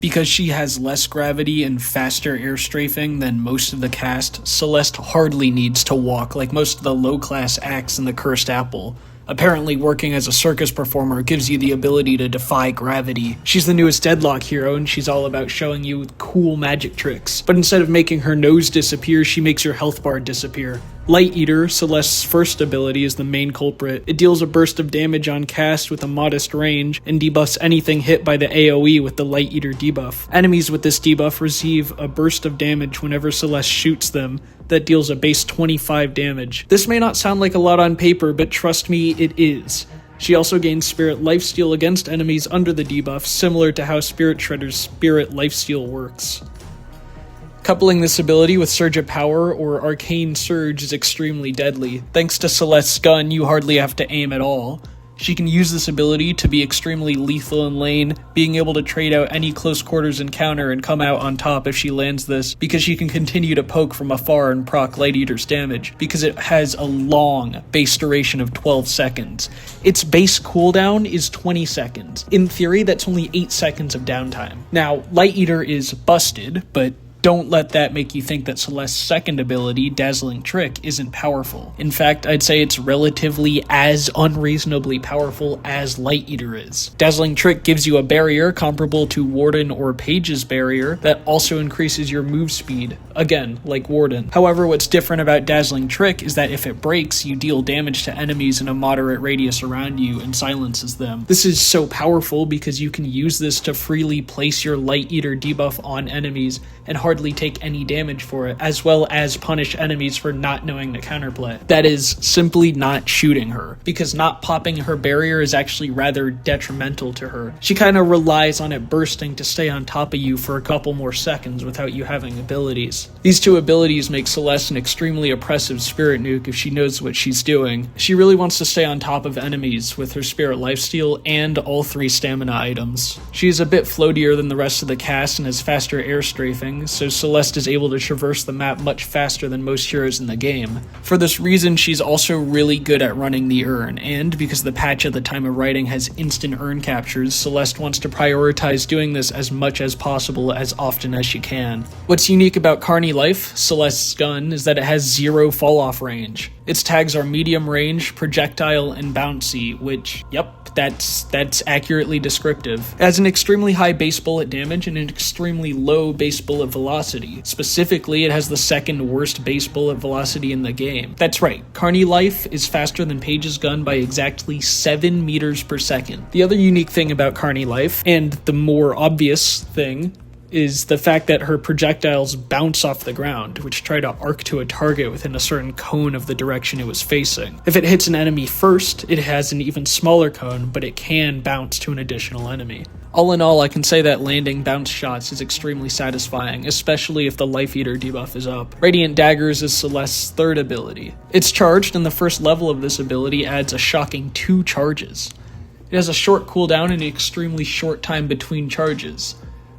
Because she has less gravity and faster air strafing than most of the cast, Celeste hardly needs to walk like most of the low-class acts in the Cursed Apple. Apparently, working as a circus performer gives you the ability to defy gravity. She's the newest Deadlock hero, and she's all about showing you cool magic tricks. But instead of making her nose disappear, she makes your health bar disappear. Light Eater, Celeste's first ability, is the main culprit. It deals a burst of damage on cast with a modest range, and debuffs anything hit by the AoE with the Light Eater debuff. Enemies with this debuff receive a burst of damage whenever Celeste shoots them, that deals a base 25 damage. This may not sound like a lot on paper, but trust me, it is. She also gains Spirit Lifesteal against enemies under the debuff, similar to how Spirit Shredder's Spirit Lifesteal works. Coupling this ability with Surge of Power or Arcane Surge is extremely deadly. Thanks to Celeste's gun, you hardly have to aim at all. She can use this ability to be extremely lethal in lane, being able to trade out any close quarters encounter and come out on top if she lands this, because she can continue to poke from afar and proc Light Eater's damage, because it has a long base duration of 12 seconds. Its base cooldown is 20 seconds. In theory, that's only 8 seconds of downtime. Now, Light Eater is busted, but don't let that make you think that Celeste's second ability, Dazzling Trick, isn't powerful. In fact, I'd say it's relatively as unreasonably powerful as Light Eater is. Dazzling Trick gives you a barrier comparable to Warden or Page's barrier that also increases your move speed, again, like Warden. However, what's different about Dazzling Trick is that if it breaks, you deal damage to enemies in a moderate radius around you and silences them. This is so powerful because you can use this to freely place your Light Eater debuff on enemies and hardly take any damage for it, as well as punish enemies for not knowing the counterplay. That is simply not shooting her, because not popping her barrier is actually rather detrimental to her. She kind of relies on it bursting to stay on top of you for a couple more seconds without you having abilities. These two abilities make Celeste an extremely oppressive spirit nuke if she knows what she's doing. She really wants to stay on top of enemies with her Spirit Lifesteal and all 3 stamina items. She is a bit floatier than the rest of the cast and has faster air strafing, so Celeste is able to traverse the map much faster than most heroes in the game. For this reason, she's also really good at running the urn, and because the patch at the time of writing has instant urn captures, Celeste wants to prioritize doing this as much as possible as often as she can. What's unique about Carney Life, Celeste's gun, is that it has 0 fall-off range. Its tags are medium range, projectile, and bouncy, which, yep, that's accurately descriptive. It has an extremely high base bullet damage and an extremely low base bullet velocity. Specifically, it has the second worst base bullet velocity in the game. That's right, Carney Life is faster than Page's gun by exactly 7 meters per second. The other unique thing about Carney Life, and the more obvious thing, is the fact that her projectiles bounce off the ground, which try to arc to a target within a certain cone of the direction it was facing. If it hits an enemy first, it has an even smaller cone, but it can bounce to an additional enemy. All in all, I can say that landing bounce shots is extremely satisfying, especially if the Life Eater debuff is up. Radiant Daggers is Celeste's third ability. It's charged, and the first level of this ability adds a shocking 2 charges. It has a short cooldown and an extremely short time between charges.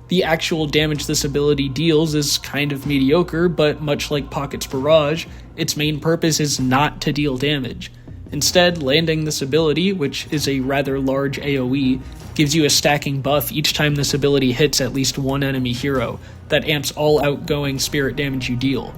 The actual damage this ability deals is kind of mediocre, but much like Pocket's Barrage, its main purpose is not to deal damage. Instead, landing this ability, which is a rather large AoE, gives you a stacking buff each time this ability hits at least one enemy hero, that amps all outgoing spirit damage you deal.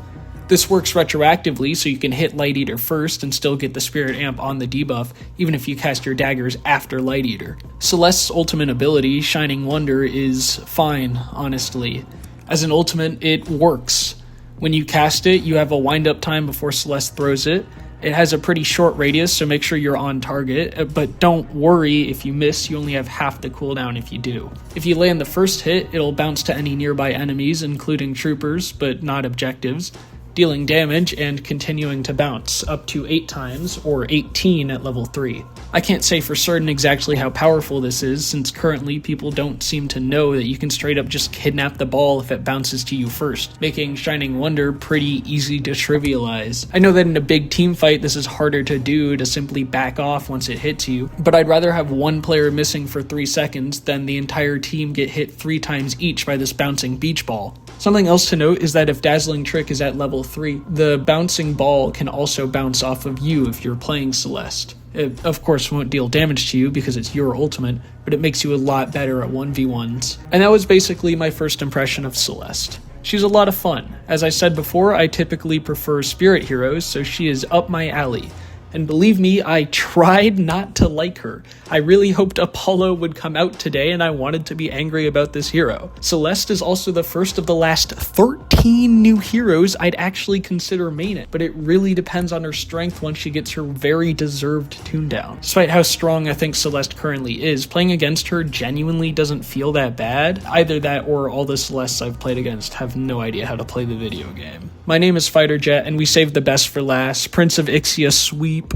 This works retroactively, so you can hit Light Eater first and still get the Spirit Amp on the debuff, even if you cast your daggers after Light Eater. Celeste's ultimate ability, Shining Wonder, is fine, honestly. As an ultimate, it works. When you cast it, you have a wind-up time before Celeste throws it. It has a pretty short radius, so make sure you're on target, but don't worry if you miss, you only have half the cooldown if you do. If you land the first hit, it'll bounce to any nearby enemies, including troopers, but not objectives, dealing damage and continuing to bounce, up to 8 times, or 18 at level 3. I can't say for certain exactly how powerful this is, since currently people don't seem to know that you can straight up just kidnap the ball if it bounces to you first, making Shining Wonder pretty easy to trivialize. I know that in a big team fight this is harder to do, to simply back off once it hits you, but I'd rather have one player missing for 3 seconds than the entire team get hit 3 times each by this bouncing beach ball. Something else to note is that if Dazzling Trick is at level level 3, the bouncing ball can also bounce off of you if you're playing Celeste. It, of course, won't deal damage to you because it's your ultimate, but it makes you a lot better at 1v1s. And that was basically my first impression of Celeste. She's a lot of fun. As I said before, I typically prefer spirit heroes, so she is up my alley. And believe me, I tried not to like her. I really hoped Apollo would come out today, and I wanted to be angry about this hero. Celeste is also the first of the last 13 new heroes I'd actually consider maining, but it really depends on her strength once she gets her very deserved tunedown. Despite how strong I think Celeste currently is, playing against her genuinely doesn't feel that bad. Either that or all the Celestes I've played against have no idea how to play the video game. My name is FighterJet, and we saved the best for last. Prince of Ixia sweep.